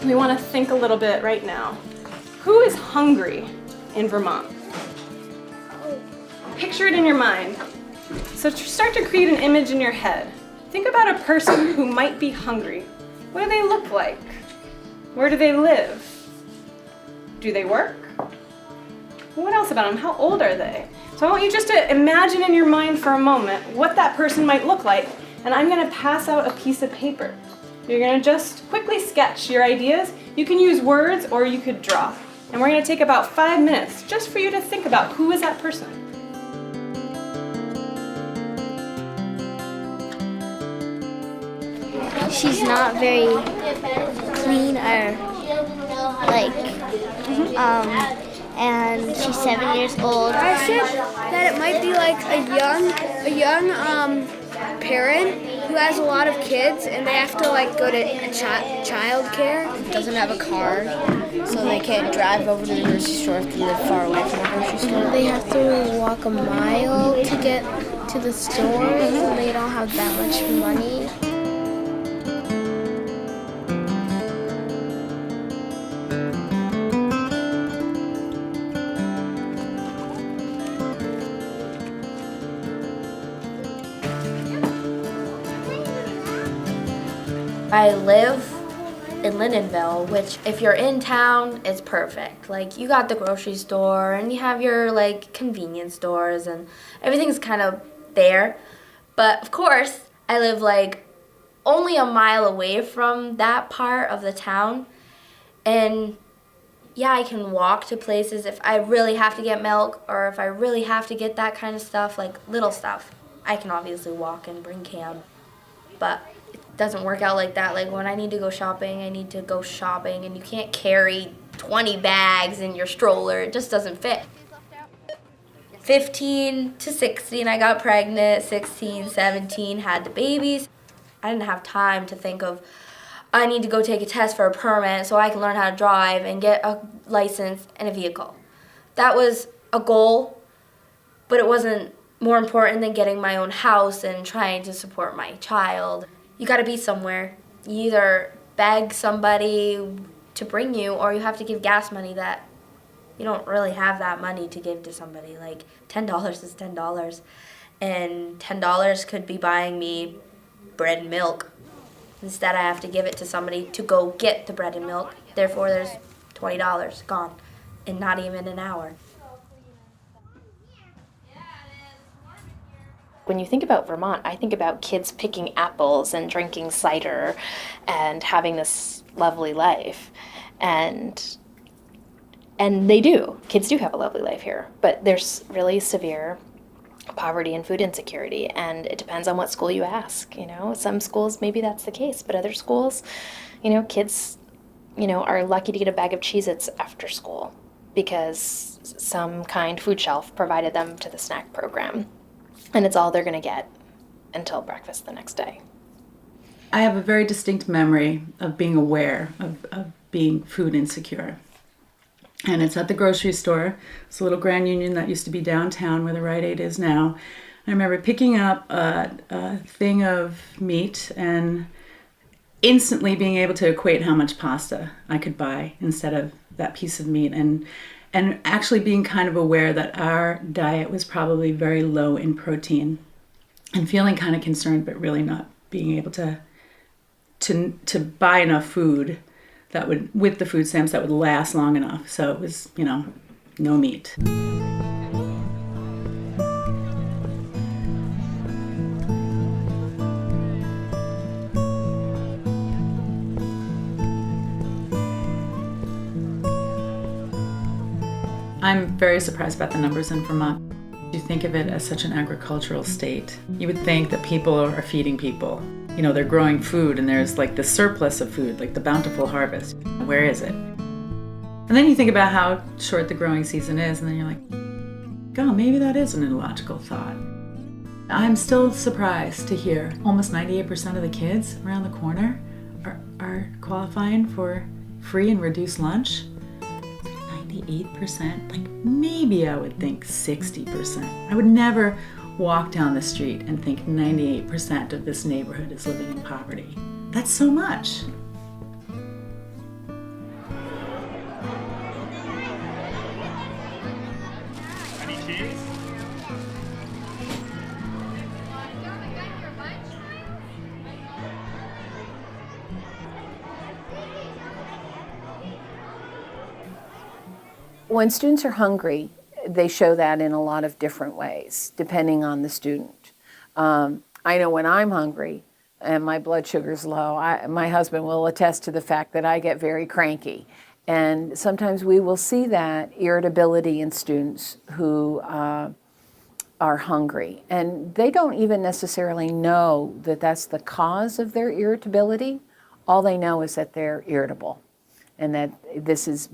we want to think a little bit right now. Who is hungry in Vermont? Picture it in your mind. So start to create an image in your head. Think about a person who might be hungry. What do they look like? Where do they live? Do they work? What else about them? How old are they? So I want you just to imagine in your mind for a moment what that person might look like, and I'm going to pass out a piece of paper. You're going to just quickly sketch your ideas. You can use words or you could draw. And we're going to take about 5 minutes just for you to think about who is that person. She's not very clean or and she's 7 years old. I said that it might be like a young parent who has a lot of kids and they have to like go to child care. Doesn't have a car, so they can't drive over to the grocery store if they live far away from the grocery store. They have to walk a mile to get to the store, and they don't have that much money. I live in Lindenville, which if you're in town, it's perfect. Like, you got the grocery store and you have your like convenience stores and everything's kind of there. But of course, I live like only a mile away from that part of the town. And yeah, I can walk to places if I really have to get milk or if I really have to get that kind of stuff, like little stuff. I can obviously walk and bring cab, but it doesn't work out like that. Like when I need to go shopping, I need to go shopping, and you can't carry 20 bags in your stroller. It just doesn't fit. 15 to 16, I got pregnant. 16, 17, had the babies. I didn't have time to think of, I need to go take a test for a permit so I can learn how to drive and get a license and a vehicle. That was a goal, but it wasn't more important than getting my own house and trying to support my child. You gotta be somewhere. You either beg somebody to bring you or you have to give gas money that you don't really have that money to give to somebody. Like $10 is $10, and $10 could be buying me bread and milk. Instead, I have to give it to somebody to go get the bread and milk. Therefore, there's $20 gone in not even an hour. When you think about Vermont, I think about kids picking apples and drinking cider and having this lovely life. And they do. Kids do have a lovely life here. But there's really severe poverty and food insecurity, and it depends on what school you ask. You know, some schools maybe that's the case, but other schools, you know, kids, you know, are lucky to get a bag of Cheez-Its after school because some kind food shelf provided them to the snack program. And it's all they're going to get until breakfast the next day. I have a very distinct memory of being aware of being food insecure. And it's at the grocery store. It's a little Grand Union that used to be downtown where the Rite Aid is now. I remember picking up a thing of meat and instantly being able to equate how much pasta I could buy instead of that piece of meat. And actually being kind of aware that our diet was probably very low in protein and feeling kind of concerned, but really not being able to buy enough food that would, with the food stamps, that would last long enough. So it was, you know, no meat. I'm very surprised about the numbers in Vermont. You think of it as such an agricultural state. You would think that people are feeding people. You know, they're growing food and there's like the surplus of food, like the bountiful harvest. Where is it? And then you think about how short the growing season is, and then you're like, oh, maybe that is an illogical thought. I'm still surprised to hear almost 98% of the kids around the corner are qualifying for free and reduced lunch. 98%, like maybe I would think 60%. I would never walk down the street and think 98% of this neighborhood is living in poverty. That's so much. When students are hungry, they show that in a lot of different ways, depending on the student. I know when I'm hungry and my blood sugar's low, my husband will attest to the fact that I get very cranky. And sometimes we will see that irritability in students who are hungry. And they don't even necessarily know that that's the cause of their irritability. All they know is that they're irritable and that this is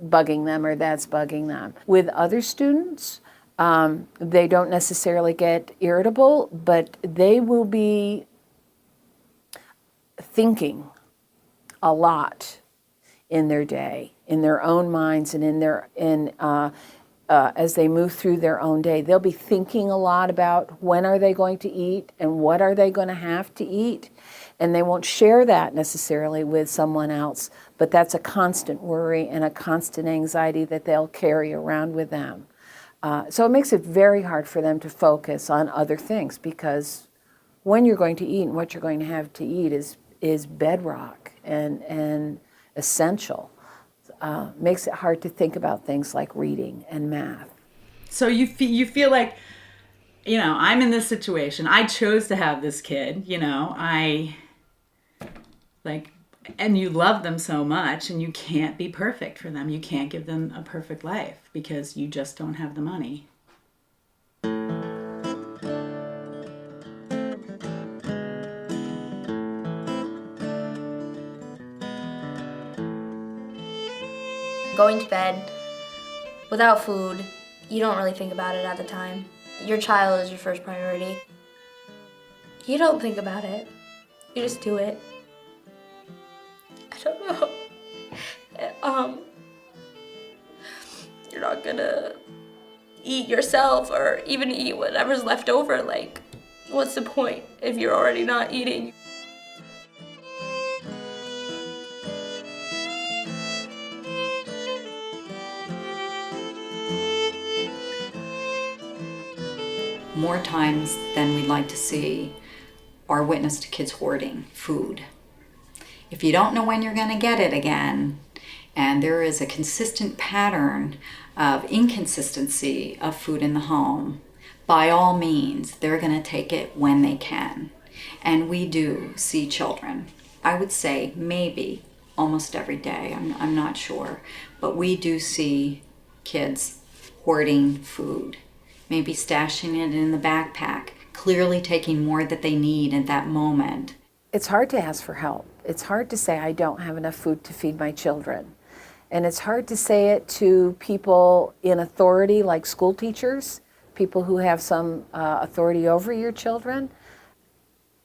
bugging them or that's bugging them. With other students, they don't necessarily get irritable, but they will be thinking a lot in their day, in their own minds, and as they move through their own day. They'll be thinking a lot about when are they going to eat and what are they going to have to eat. And they won't share that necessarily with someone else, but that's a constant worry and a constant anxiety that they'll carry around with them. So it makes it very hard for them to focus on other things, because when you're going to eat and what you're going to have to eat is bedrock and essential. Makes it hard to think about things like reading and math. So you feel like, I'm in this situation. I chose to have this kid, and you love them so much, and you can't be perfect for them. You can't give them a perfect life because you just don't have the money. Going to bed without food, you don't really think about it at the time. Your child is your first priority. You don't think about it. You just do it. I don't know. You're not gonna eat yourself or even eat whatever's left over. Like, what's the point if you're already not eating? More times than we'd like to see are witness to kids hoarding food. If you don't know when you're going to get it again, and there is a consistent pattern of inconsistency of food in the home, by all means, they're going to take it when they can. And we do see children, I would say maybe almost every day, I'm not sure, but we do see kids hoarding food. Maybe stashing it in the backpack, clearly taking more that they need at that moment. It's hard to ask for help. It's hard to say, I don't have enough food to feed my children. And it's hard to say it to people in authority, like school teachers, people who have some authority over your children.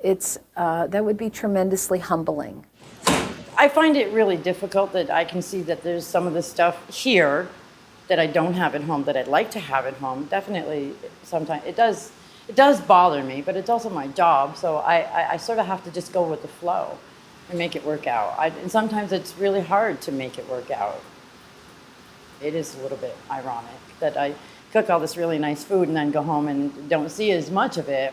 That would be tremendously humbling. I find it really difficult that I can see that there's some of the stuff here that I don't have at home that I'd like to have at home. Definitely, sometimes it does bother me, but it's also my job, so I sort of have to just go with the flow and make it work out. And sometimes it's really hard to make it work out. It is a little bit ironic that I cook all this really nice food and then go home and don't see as much of it.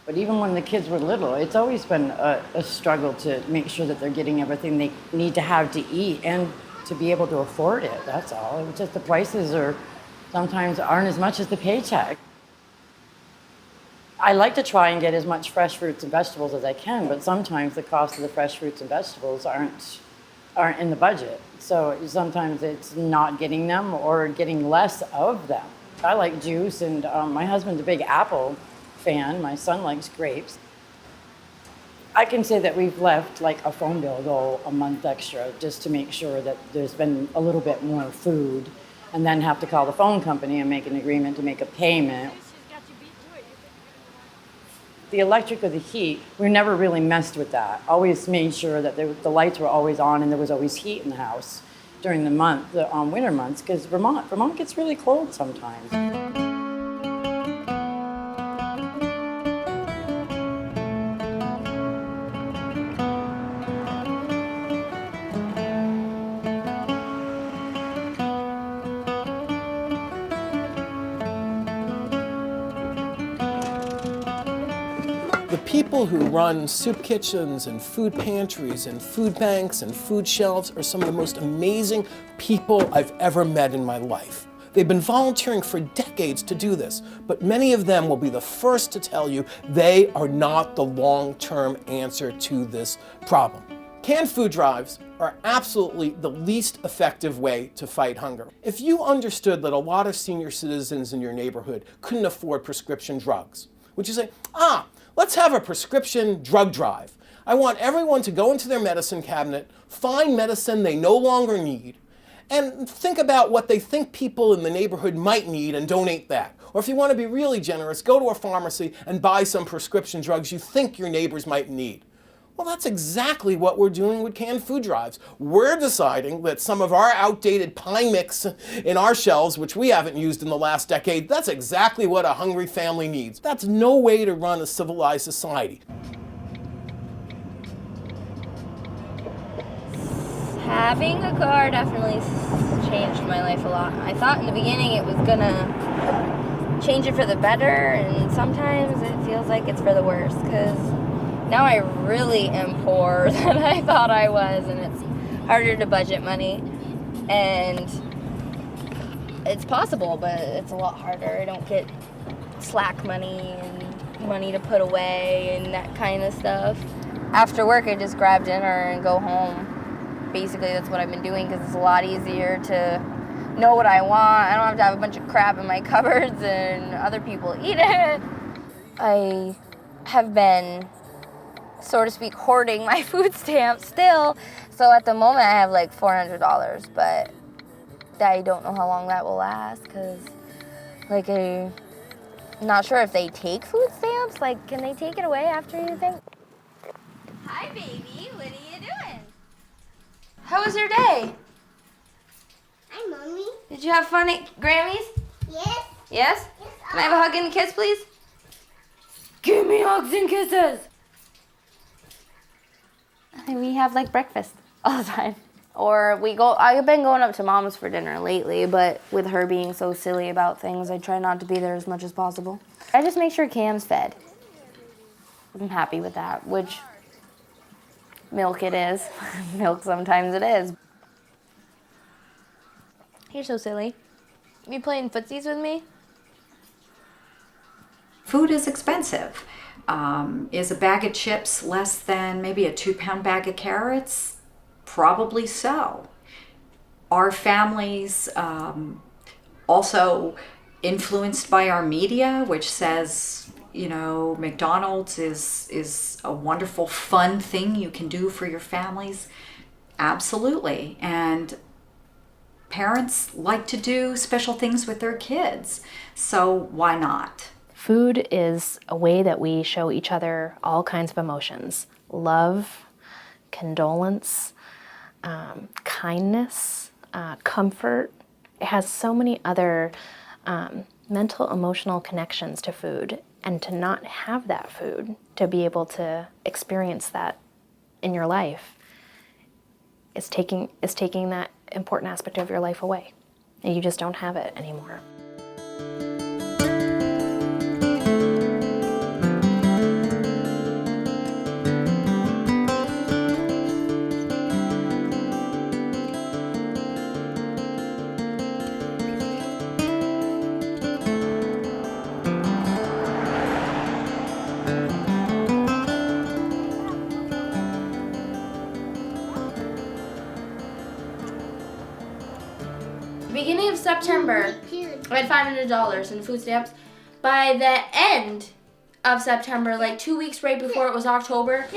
But even when the kids were little, it's always been a struggle to make sure that they're getting everything they need to have to eat and to be able to afford it, that's all. It's just the prices sometimes aren't as much as the paycheck. I like to try and get as much fresh fruits and vegetables as I can, but sometimes the cost of the fresh fruits and vegetables aren't in the budget. So sometimes it's not getting them or getting less of them. I like juice, and my husband's a big apple fan. My son likes grapes. I can say that we've left like a phone bill go a month extra just to make sure that there's been a little bit more food, and then have to call the phone company and make an agreement to make a payment. The electric or the heat, we never really messed with that. Always made sure that the lights were always on and there was always heat in the house during the winter months, because Vermont gets really cold sometimes. The people who run soup kitchens and food pantries and food banks and food shelves are some of the most amazing people I've ever met in my life. They've been volunteering for decades to do this, but many of them will be the first to tell you they are not the long-term answer to this problem. Canned food drives are absolutely the least effective way to fight hunger. If you understood that a lot of senior citizens in your neighborhood couldn't afford prescription drugs, would you say, let's have a prescription drug drive. I want everyone to go into their medicine cabinet, find medicine they no longer need, and think about what they think people in the neighborhood might need and donate that. Or if you want to be really generous, go to a pharmacy and buy some prescription drugs you think your neighbors might need. Well, that's exactly what we're doing with canned food drives. We're deciding that some of our outdated pie mix in our shelves, which we haven't used in the last decade, that's exactly what a hungry family needs. That's no way to run a civilized society. Having a car definitely changed my life a lot. I thought in the beginning it was gonna change it for the better, and sometimes it feels like it's for the worse, because now I really am poorer than I thought I was, and it's harder to budget money. And it's possible, but it's a lot harder. I don't get slack money and money to put away and that kind of stuff. After work, I just grab dinner and go home. Basically, that's what I've been doing, because it's a lot easier to know what I want. I don't have to have a bunch of crap in my cupboards and other people eat it. I have been, so to speak, hoarding my food stamps still. So at the moment I have like $400, but I don't know how long that will last, because like I'm not sure if they take food stamps. Like, can they take it away after you think? Hi baby, what are you doing? How was your day? Hi Mommy. Did you have fun at Grammy's? Yes. Yes? Can I have a hug and a kiss, please? Give me hugs and kisses! And we have like breakfast all the time. Or I've been going up to Mom's for dinner lately, but with her being so silly about things, I try not to be there as much as possible. I just make sure Cam's fed. I'm happy with that, which milk it is. Milk sometimes it is. You're so silly. You playing footsies with me? Food is expensive. Is a bag of chips less than maybe a 2-pound bag of carrots? Probably so. Are families also influenced by our media, which says, you know, McDonald's is a wonderful, fun thing you can do for your families? Absolutely. And parents like to do special things with their kids, so why not? Food is a way that we show each other all kinds of emotions. Love, condolence, kindness, comfort. It has so many other mental, emotional connections to food. And to not have that food, to be able to experience that in your life, is taking that important aspect of your life away. And you just don't have it anymore. Beginning of September, I had $500 in food stamps. By the end of September, like 2 weeks right before it was October,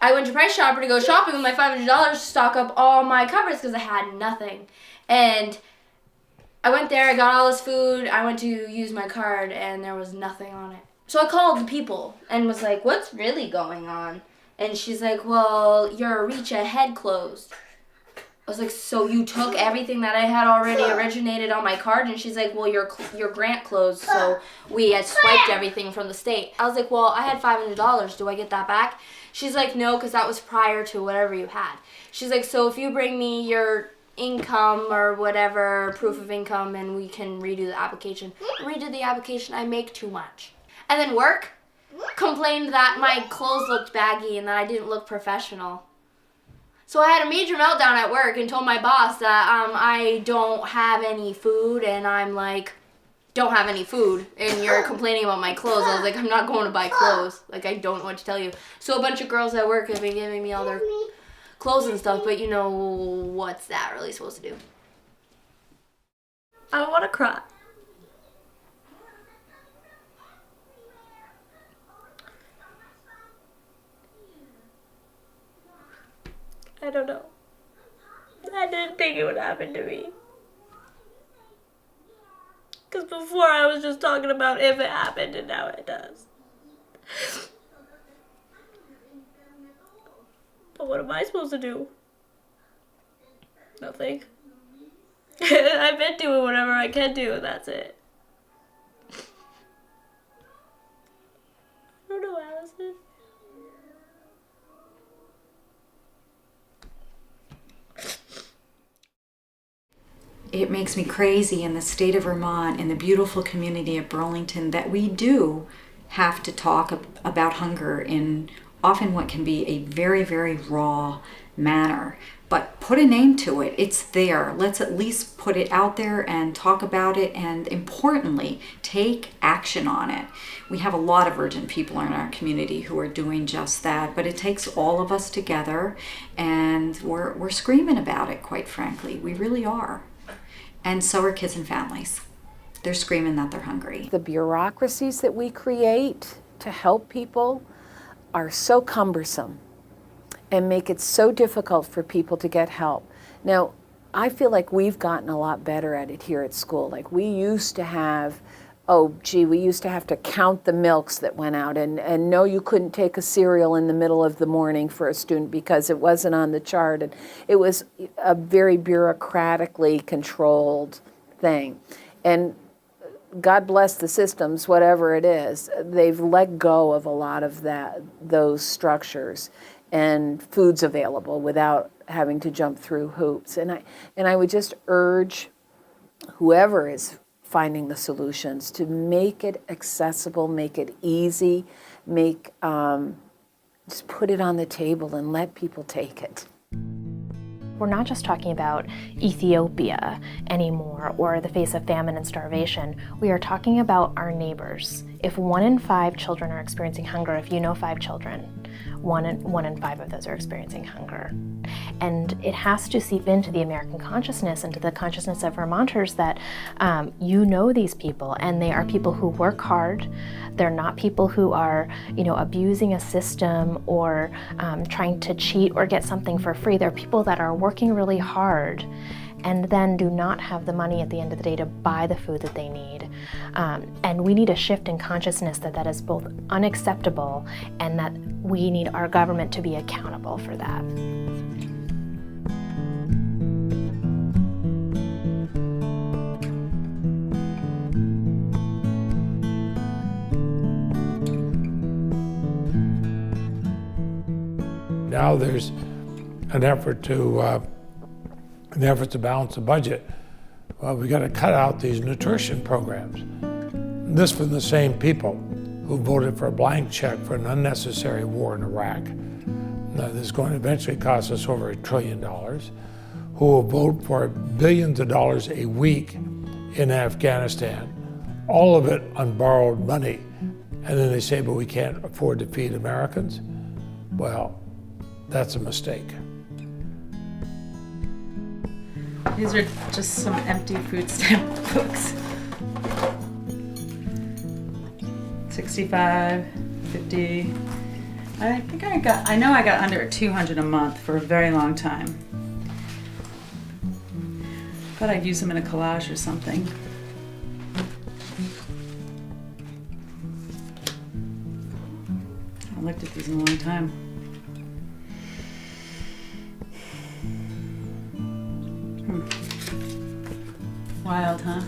I went to Price Chopper to go shopping with my $500 to stock up all my cupboards because I had nothing. And I went there, I got all this food, I went to use my card, and there was nothing on it. So I called the people and was like, what's really going on? And she's like, well, your reach ahead closed. I was like, so you took everything that I had already originated on my card? And she's like, well, your grant closed, so we had swiped everything from the state. I was like, well, I had $500. Do I get that back? She's like, no, because that was prior to whatever you had. She's like, so if you bring me your income or whatever, proof of income, and we can redo the application. I redid the application. I make too much. And then work. complained that my clothes looked baggy and that I didn't look professional. So I had a major meltdown at work and told my boss that I don't have any food, and I'm like, don't have any food, and you're complaining about my clothes. I was like, I'm not going to buy clothes. Like, I don't know what to tell you. So a bunch of girls at work have been giving me all their clothes and stuff, but you know, what's that really supposed to do? I want to cry. I don't know. I didn't think it would happen to me. Because before I was just talking about if it happened, and now it does. But what am I supposed to do? Nothing. I've been doing whatever I can do, and that's it. I don't know, Allison. It makes me crazy in the state of Vermont, in the beautiful community of Burlington, that we do have to talk about hunger in often what can be a very, very raw manner. But put a name to it. It's there. Let's at least put it out there and talk about it, and importantly, take action on it. We have a lot of urgent people in our community who are doing just that, but it takes all of us together, and we're screaming about it, quite frankly. We really are. And so are kids and families. They're screaming that they're hungry. The bureaucracies that we create to help people are so cumbersome and make it so difficult for people to get help. Now, I feel like we've gotten a lot better at it here at school. Like, we used to have, we used to have to count the milks that went out, and no, you couldn't take a cereal in the middle of the morning for a student because it wasn't on the chart. And it was a very bureaucratically controlled thing. And God bless the systems, whatever it is, they've let go of a lot of those structures, and food's available without having to jump through hoops. And I would just urge whoever is finding the solutions to make it accessible, make it easy, just put it on the table and let people take it. We're not just talking about Ethiopia anymore or the face of famine and starvation. We are talking about our neighbors. If 1 in 5 children are experiencing hunger, if you know 5 children, one in 5 of those are experiencing hunger. And it has to seep into the American consciousness, into the consciousness of Vermonters, that you know these people, and they are people who work hard. They're not people who are, abusing a system or trying to cheat or get something for free. They're people that are working really hard and then do not have the money at the end of the day to buy the food that they need. And we need a shift in consciousness that is both unacceptable and that we need our government to be accountable for that. Now there's an effort to balance the budget. Well, we got to cut out these nutrition programs. This from the same people who voted for a blank check for an unnecessary war in Iraq. Now, this is going to eventually cost us over $1 trillion. Who will vote for billions of dollars a week in Afghanistan, all of it on borrowed money. And then they say, but we can't afford to feed Americans. Well, that's a mistake. These are just some empty food stamp books. 65, 50. I know I got under 200 a month for a very long time. Thought I'd use them in a collage or something. I haven't looked at these in a long time. Wild, huh?